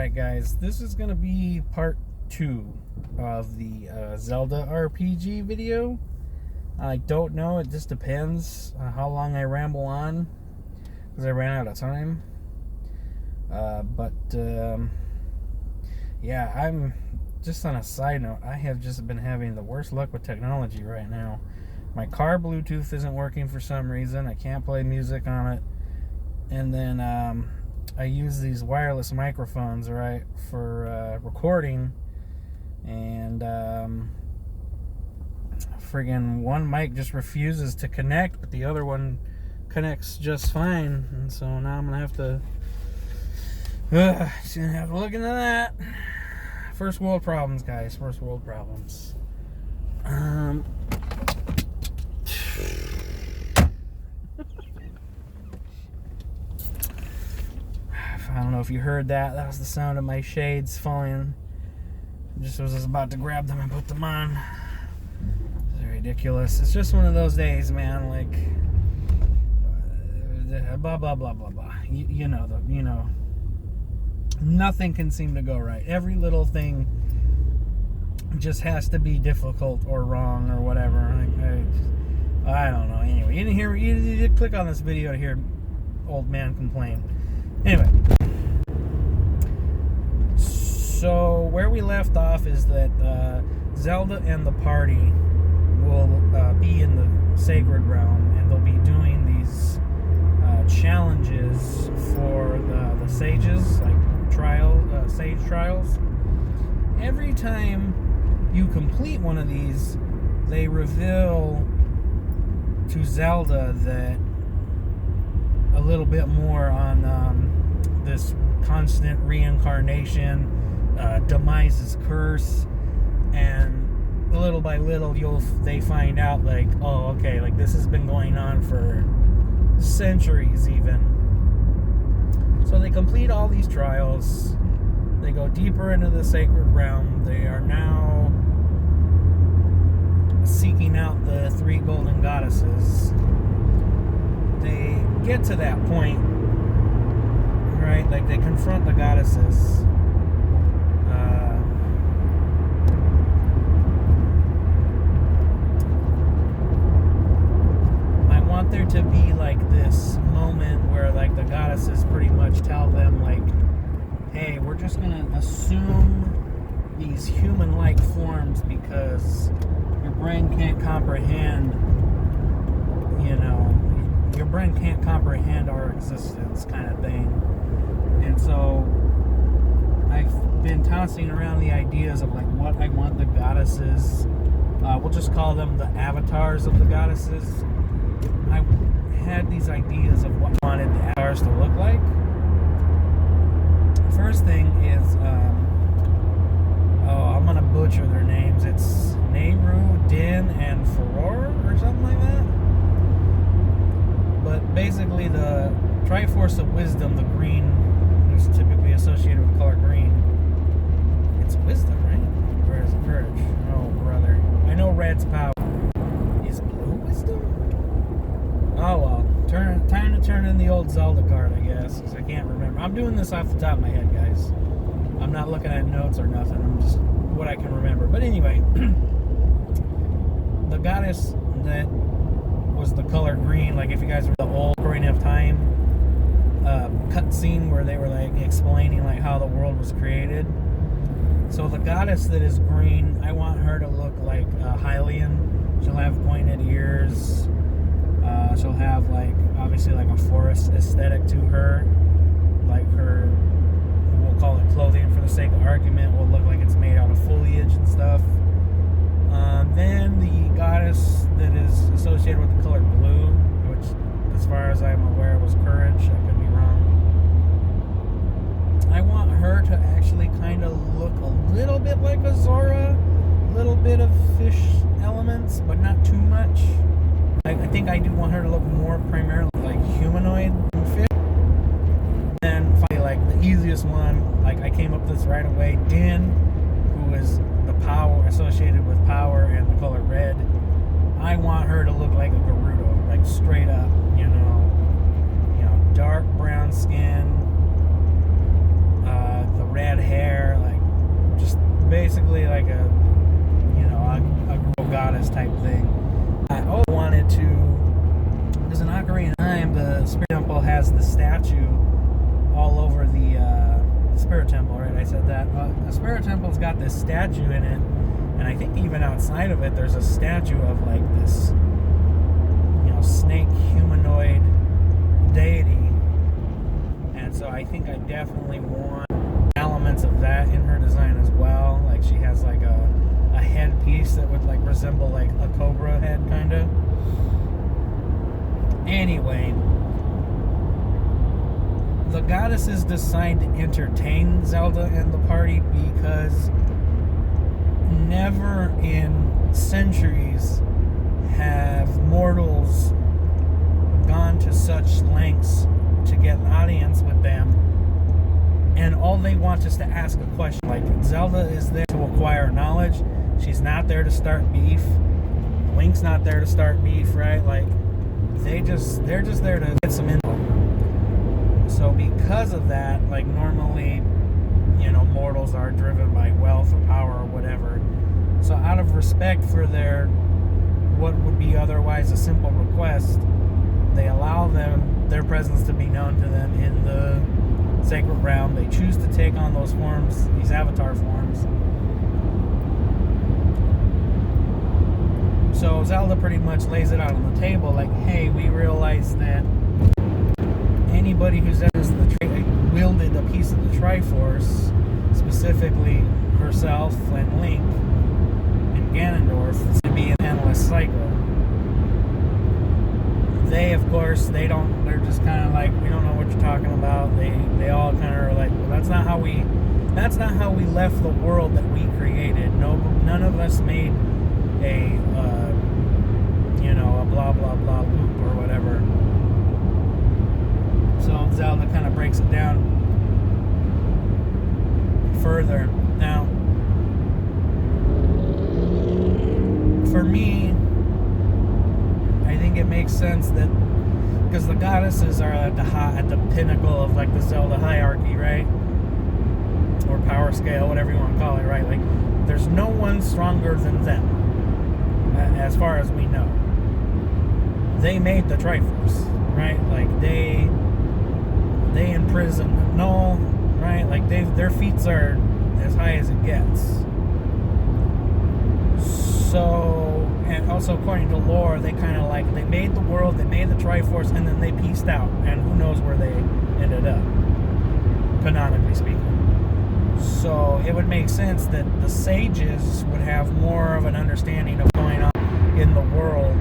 Alright guys, this is going to be part 2 of the Zelda RPG video. I don't know, it just depends how long I ramble on, because I ran out of time. Yeah, I'm just on a side note, I have just been having the worst luck with technology right now. My car Bluetooth isn't working for some reason. I can't play music on it. And then I use these wireless microphones, right, for recording, and friggin' one mic just refuses to connect, but the other one connects just fine. And so now I'm gonna have to look into that. First world problems, guys. First world problems. I don't know if you heard that. That was the sound of my shades falling. Just was about to grab them and put them on. It's ridiculous. It's just one of those days, man. Like, blah blah blah blah blah. You know. Nothing can seem to go right. Every little thing just has to be difficult or wrong or whatever. I don't know. Anyway, you didn't hear. You did click on this video to hear old man complain. Anyway, so where we left off is that Zelda and the party will be in the sacred realm, and they'll be doing these challenges for the sages, like sage trials. Every time you complete one of these, they reveal to Zelda that a little bit more on this constant reincarnation, Demise's curse, and little by little they find out, like, oh, okay, like this has been going on for centuries even. So they complete all these trials, they go deeper into the sacred realm, they are now seeking out the 3 golden goddesses. They get to that point, right? Like, they confront the goddesses. I want there to be like this moment where, like, the goddesses pretty much tell them, like, hey, we're just gonna assume these human-like forms because your brain can't comprehend, your brain can't comprehend our existence, kind of thing. And so I've been tossing around the ideas of, like, what I want the goddesses, we'll just call them the avatars of the goddesses. I had these ideas of what I wanted the avatars to look like. First thing is, I'm gonna butcher their names. It's Nehru, Din, and Furor, or something like that. But basically, the Triforce of Wisdom, the green, who's typically associated with color green, it's wisdom, right? Or is it courage? Oh, brother. I know red's power. Is blue wisdom? Oh, well. Time to turn in the old Zelda card, I guess, because I can't remember. I'm doing this off the top of my head, guys. I'm not looking at notes or nothing. I'm just what I can remember. But anyway, the goddess that was the color green, like, if you guys were the old Ocarina of Time cutscene where they were, like, explaining, like, how the world was created. So the goddess that is green, I want her to look like Hylian. She'll have pointed ears. She'll have, like, obviously, like, a forest aesthetic to her. Like, her, we'll call it clothing for the sake of argument, will look like it's made out of foliage and stuff. Then the goddess that is associated with the color blue, which, as far as I'm aware, was courage. I could be wrong. I want her to actually kind of look a little bit like a Zora, a little bit of fish elements, but not too much. I think I do want her to look more primarily like humanoid than fish. And finally, like, the easiest one, like, I came up with this right away, Din, who is the power associated with power and the color red. I want her to look like a Gerudo, like, straight up, dark brown skin, the red goddess type thing. I also wanted to, because in Ocarina of Time, the Spirit Temple has the statue all over the Spirit Temple, right? I said that. The Spirit Temple's got this statue in it, and I think even outside of it, there's a statue of like this, snake humanoid deity. And so I think I definitely want elements of that in her design as well. Like she has like a headpiece that would like resemble like a cobra head kind of. Anyway, the goddesses decide to entertain Zelda and the party because never in centuries have mortals gone to such lengths to get an audience with them, and all they want is to ask a question. Like, Zelda is there to acquire knowledge. She's not there to start beef. Link's not there to start beef, right? Like, they're just there to get some info. So because of that, like, normally, mortals are driven by wealth or power or whatever. So out of respect for their what would be otherwise a simple request, they allow their presence to be known to them in the sacred realm. They choose to take on those forms, these avatar forms. So Zelda pretty much lays it out on the table, like, hey, we realize that anybody who's ever wielded a piece of the Triforce, specifically herself and Link and Ganondorf, to be an endless cycle. They, of course, they're just kind of like, we don't know what you're talking about. They all kind of are like, well, that's not how we left the world that we created. No, none of us made a blah blah blah loop or whatever. So Zelda kind of breaks it down further. Now, for me, I think it makes sense that because the goddesses are at the pinnacle of like the Zelda hierarchy, right? Or power scale, whatever you want to call it, right? Like, there's no one stronger than them, as far as we know. They made the Triforce, right? Like they imprisoned Null, right? Like their feats are as high as it gets. So, and also according to lore, they kind of like, they made the world, they made the Triforce, and then they pieced out, and who knows where they ended up, canonically speaking. So it would make sense that the sages would have more of an understanding of going on in the world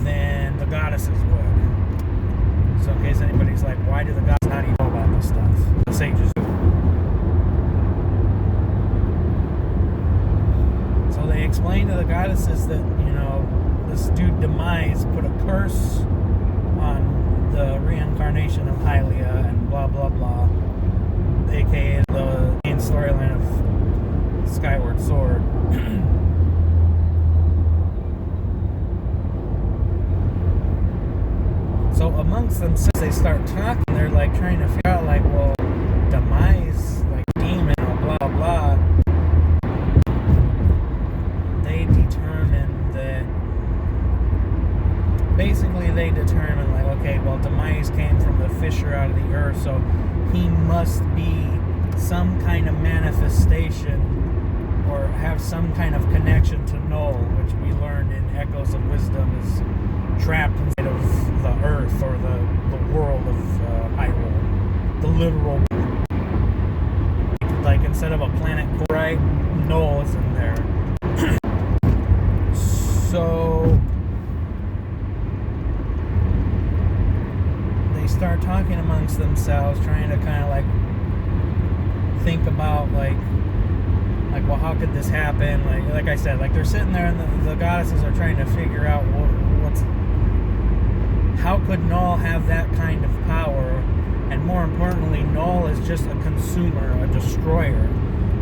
than the goddesses would. So in case anybody's like, why do the gods not even know about this stuff? The sages do. So they explain to the goddesses that, this dude Demise put a curse on the reincarnation of Hylia and blah blah blah, aka the main storyline of Skyward Sword. So amongst themselves, they start talking. They're like trying to figure out, like, well, Demise, like demon, or blah blah. They determine that. Basically, they determine, like, okay, well, Demise came from the fissure out of the earth, so he must be some kind of manifestation or have some kind of connection to Null, which we learned in Echoes of Wisdom is trapped inside of the earth or the world of Hyrule, the literal world. Like, instead of a planet core, right, Null is in there. So they start talking amongst themselves, trying to kind of like think about like, well, how could this happen? Like I said, like they're sitting there and the goddesses are trying to figure out how could Null have that kind of power, and more importantly, Null is just a consumer, a destroyer.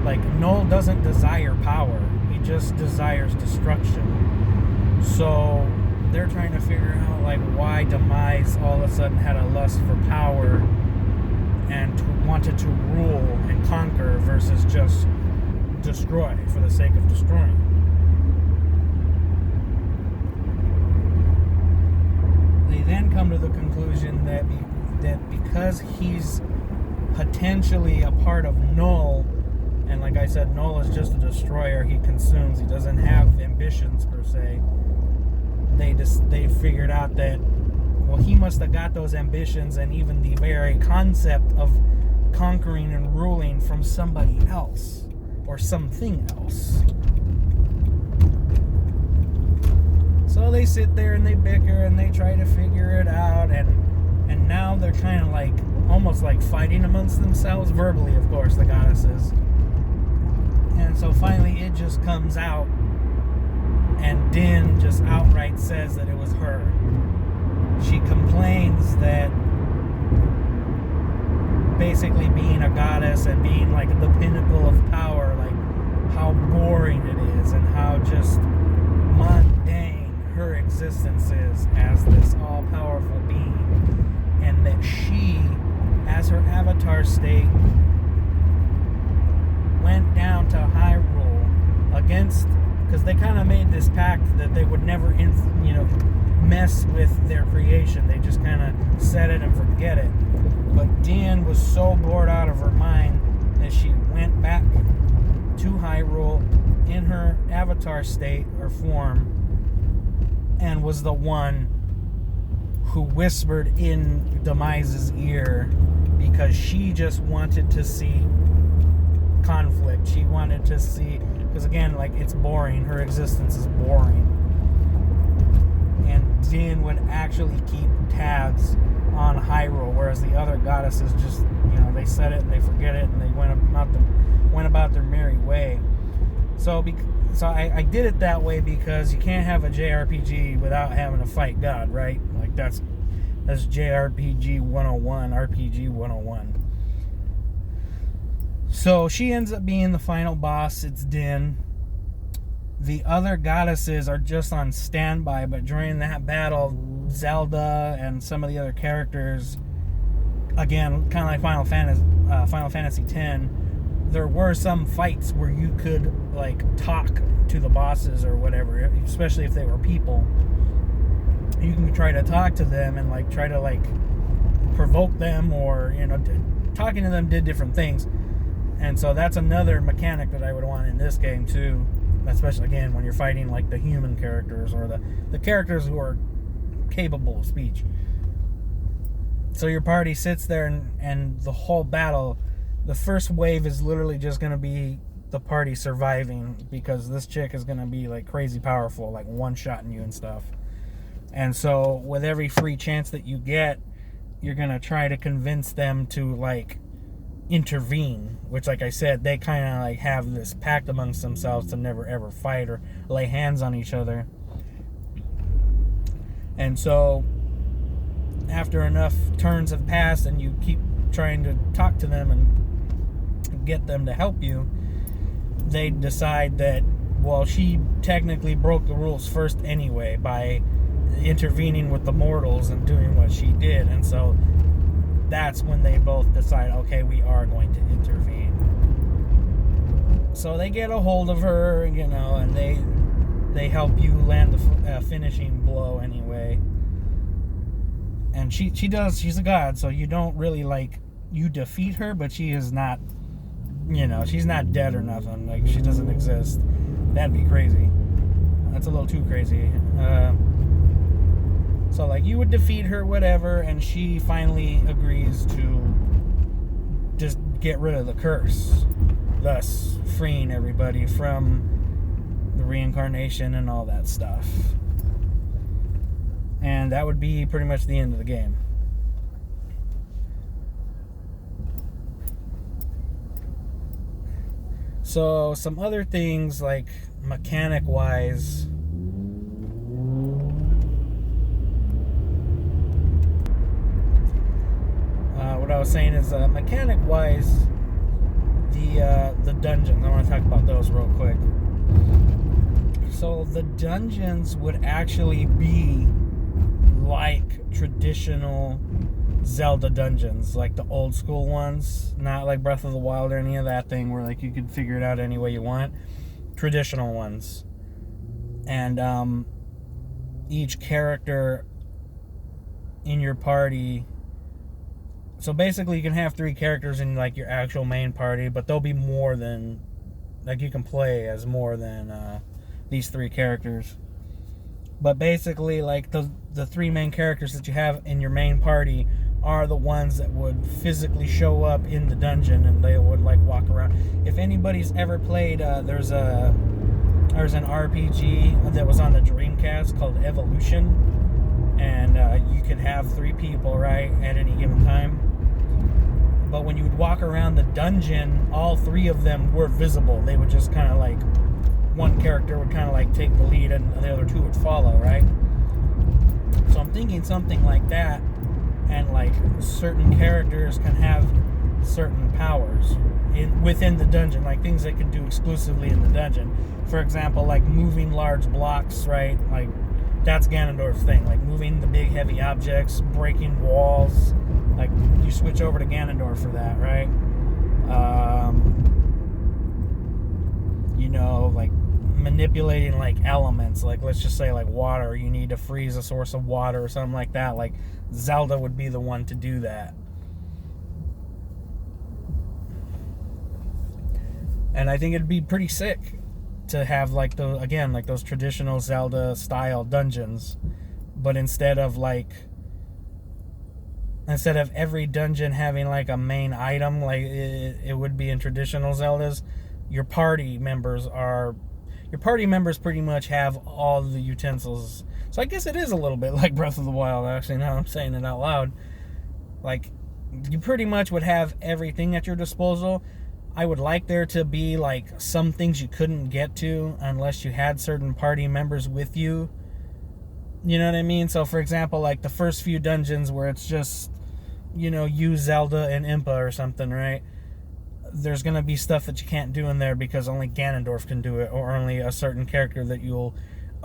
Like, Null doesn't desire power, he just desires destruction. So they're trying to figure out like why Demise all of a sudden had a lust for power and wanted to rule and conquer versus just destroy for the sake of destroying. come to the conclusion that because he's potentially a part of Null, and like I said, Null is just a destroyer. He consumes. He doesn't have ambitions per se. They figured out that, well, he must have got those ambitions and even the very concept of conquering and ruling from somebody else or something else. So they sit there and they bicker and they try to figure it out, and now they're kind of like almost like fighting amongst themselves, verbally, of course, the goddesses. And so finally it just comes out, and Din just outright says that it was her. She complains that basically being a goddess and being like the pinnacle of power, like how boring it is and how just mundane her existence is as this all-powerful being, and that she, as her avatar state, went down to Hyrule against, because they kind of made this pact that they would never, mess with their creation. They just kind of set it and forget it. But Din was so bored out of her mind that she went back to Hyrule in her avatar state or form, and was the one who whispered in Demise's ear, because she just wanted to see conflict. She wanted to see, because again, like, it's boring. Her existence is boring. And Din would actually keep tabs on Hyrule, whereas the other goddesses just, they said it and they forget it and they went about their merry way. So I did it that way because you can't have a JRPG without having to fight God, right? Like that's JRPG 101, RPG 101. So she ends up being the final boss. It's Din. The other goddesses are just on standby, but during that battle, Zelda and some of the other characters, again, kind of like Final Fantasy X, there were some fights where you could like talk to the bosses or whatever, especially if they were people. You can try to talk to them and like try to like provoke them, or talking to them did different things. And so that's another mechanic that I would want in this game too, especially again when you're fighting like the human characters or the characters who are capable of speech. So your party sits there and the whole battle, the first wave is literally just going to be the party surviving, because this chick is going to be like crazy powerful, like one-shotting you and stuff. And so with every free chance that you get, you're going to try to convince them to like intervene, which, like I said, they kind of like have this pact amongst themselves to never ever fight or lay hands on each other. And so after enough turns have passed and you keep trying to talk to them and get them to help you, they decide that, well, she technically broke the rules first anyway by intervening with the mortals and doing what she did. And so that's when they both decide, okay, we are going to intervene. So they get a hold of her, and they help you land the finishing blow anyway. And she's a god, so you don't really you defeat her, but she is not, she's not dead or nothing. Like, she doesn't exist. That'd be crazy. That's a little too crazy. So, like, you would defeat her, whatever, and she finally agrees to just get rid of the curse, thus freeing everybody from the reincarnation and all that stuff. And that would be pretty much the end of the game. So, some other things, like, mechanic-wise, what I was saying is, mechanic-wise, the dungeons. I want to talk about those real quick. So the dungeons would actually be like traditional Zelda dungeons, like the old school ones, not like Breath of the Wild or any of that thing where like you could figure it out any way you want. Traditional ones. And each character in your party. So basically you can have 3 characters in like your actual main party, but there'll be more than, like, you can play as more than these 3 characters. But basically, like, the 3 main characters that you have in your main party are the ones that would physically show up in the dungeon, and they would like walk around. If anybody's ever played, there's an RPG that was on the Dreamcast called Evolution, and you could have 3 people, right, at any given time. But when you would walk around the dungeon, all 3 of them were visible. They would just kind of like, one character would kind of like take the lead and the other 2 would follow, right? So I'm thinking something like that, and like certain characters can have certain powers within the dungeon, like things they can do exclusively in the dungeon. For example, like moving large blocks, right? Like that's Ganondorf's thing, like moving the big heavy objects, breaking walls. Like you switch over to Ganondorf for that, right? Like manipulating like elements, like let's just say like water, you need to freeze a source of water or something like that. Like Zelda would be the one to do that. And I think it'd be pretty sick to have like those traditional Zelda style dungeons, but instead of every dungeon having like a main item like it would be in traditional Zeldas, your party members pretty much have all the utensils. So I guess it is a little bit like Breath of the Wild, actually, now I'm saying it out loud. Like, you pretty much would have everything at your disposal. I would like there to be, like, some things you couldn't get to unless you had certain party members with you. You know what I mean? So, for example, like, the first few dungeons where it's just, you, Zelda, and Impa or something, right? There's going to be stuff that you can't do in there because only Ganondorf can do it, or only a certain character that you'll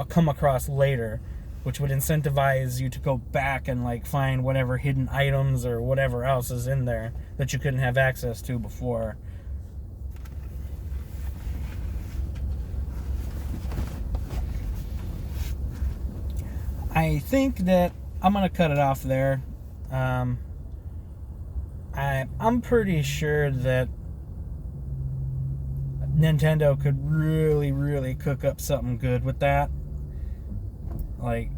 come across later, which would incentivize you to go back and like find whatever hidden items or whatever else is in there that you couldn't have access to before. I think that I'm going to cut it off there. I'm pretty sure that Nintendo could really, really cook up something good with that. Like,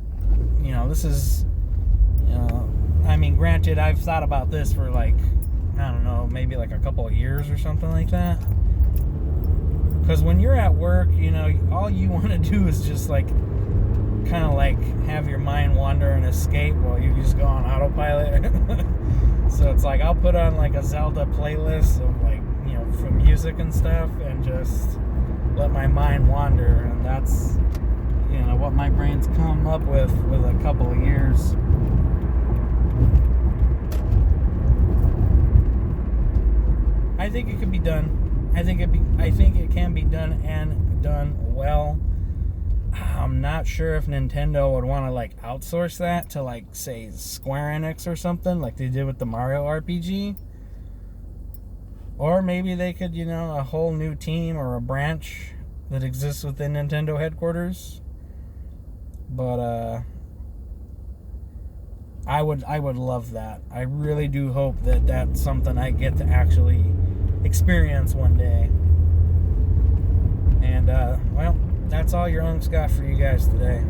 this is, I mean, granted, I've thought about this for like, I don't know, maybe like a couple of years or something like that. Because when you're at work, all you want to do is just like, kind of like have your mind wander and escape while you just go on autopilot. So it's like, I'll put on like a Zelda playlist of like, for music and stuff, and just let my mind wander, and that's what my brain's come up with a couple of years. I think it could be done. I think it can be done, and done well. I'm not sure if Nintendo would want to like outsource that to like, say, Square Enix or something like they did with the Mario RPG. Or maybe they could, a whole new team or a branch that exists within Nintendo headquarters. But I would love that. I really do hope that that's something I get to actually experience one day. And well, that's all your Unc's got for you guys today.